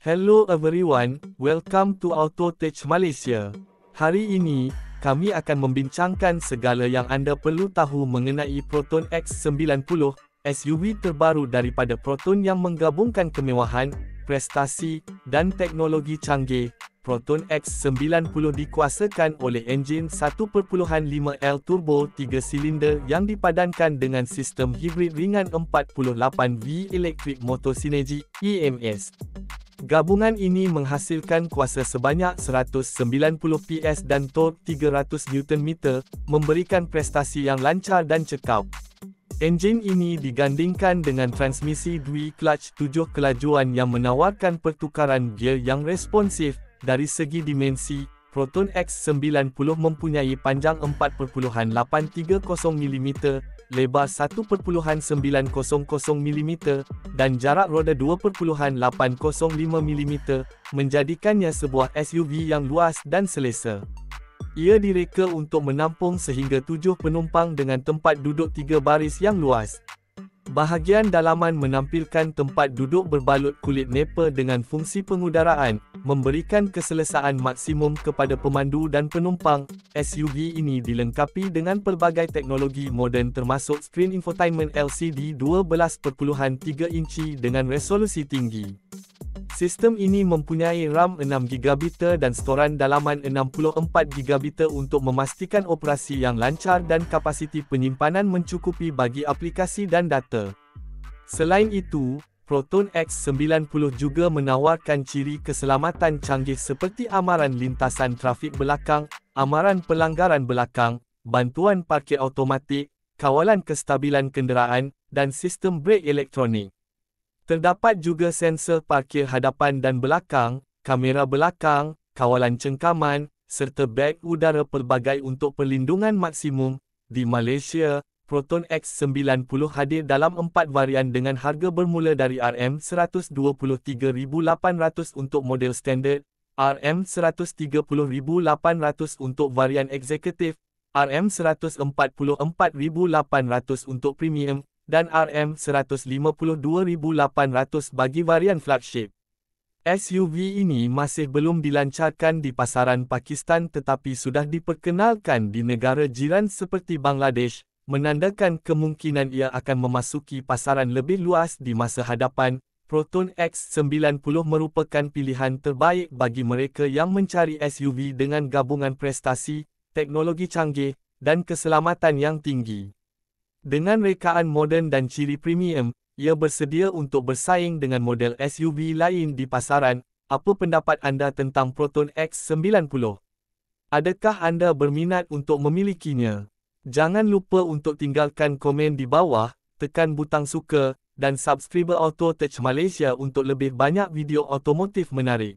Hello everyone, welcome to Autotech Malaysia. Hari ini, kami akan membincangkan segala yang anda perlu tahu mengenai Proton X90, SUV terbaru daripada Proton yang menggabungkan kemewahan, prestasi, dan teknologi canggih. Proton X90 dikuasakan oleh enjin 1.5L turbo 3 silinder yang dipadankan dengan sistem hibrid ringan 48V Electric Motor Synergy (EMS). Gabungan ini menghasilkan kuasa sebanyak 190 PS dan torque 300 Nm, memberikan prestasi yang lancar dan cekap. Enjin ini digandingkan dengan transmisi dui-clutch 7 kelajuan yang menawarkan pertukaran gear yang responsif. Dari segi dimensi, Proton X90 mempunyai panjang 4.830 mm, lebar 1.900 mm, dan jarak roda 2.805 mm, menjadikannya sebuah SUV yang luas dan selesa. Ia direka untuk menampung sehingga 7 penumpang dengan tempat duduk 3 baris yang luas. Bahagian dalaman menampilkan tempat duduk berbalut kulit nepa dengan fungsi pengudaraan, memberikan keselesaan maksimum kepada pemandu dan penumpang. SUV ini dilengkapi dengan pelbagai teknologi moden termasuk skrin infotainment LCD 12.3 inci dengan resolusi tinggi. Sistem ini mempunyai RAM 6GB dan storan dalaman 64GB untuk memastikan operasi yang lancar dan kapasiti penyimpanan mencukupi bagi aplikasi dan data. Selain itu, Proton X90 juga menawarkan ciri keselamatan canggih seperti amaran lintasan trafik belakang, amaran pelanggaran belakang, bantuan parkir automatik, kawalan kestabilan kenderaan, dan sistem brek elektronik. Terdapat juga sensor parkir hadapan dan belakang, kamera belakang, kawalan cengkaman, serta beg udara pelbagai untuk perlindungan maksimum. Di Malaysia, Proton X90 hadir dalam 4 varian dengan harga bermula dari RM123,800 untuk model standard, RM130,800 untuk varian eksekutif, RM144,800 untuk premium, dan RM152,800 bagi varian flagship. SUV ini masih belum dilancarkan di pasaran Pakistan tetapi sudah diperkenalkan di negara jiran seperti Bangladesh, menandakan kemungkinan ia akan memasuki pasaran lebih luas di masa hadapan. Proton X90 merupakan pilihan terbaik bagi mereka yang mencari SUV dengan gabungan prestasi, teknologi canggih, dan keselamatan yang tinggi. Dengan rekaan moden dan ciri premium, ia bersedia untuk bersaing dengan model SUV lain di pasaran. Apa pendapat anda tentang Proton X90? Adakah anda berminat untuk memilikinya? Jangan lupa untuk tinggalkan komen di bawah, tekan butang suka, dan subscribe Autotech Malaysia untuk lebih banyak video otomotif menarik.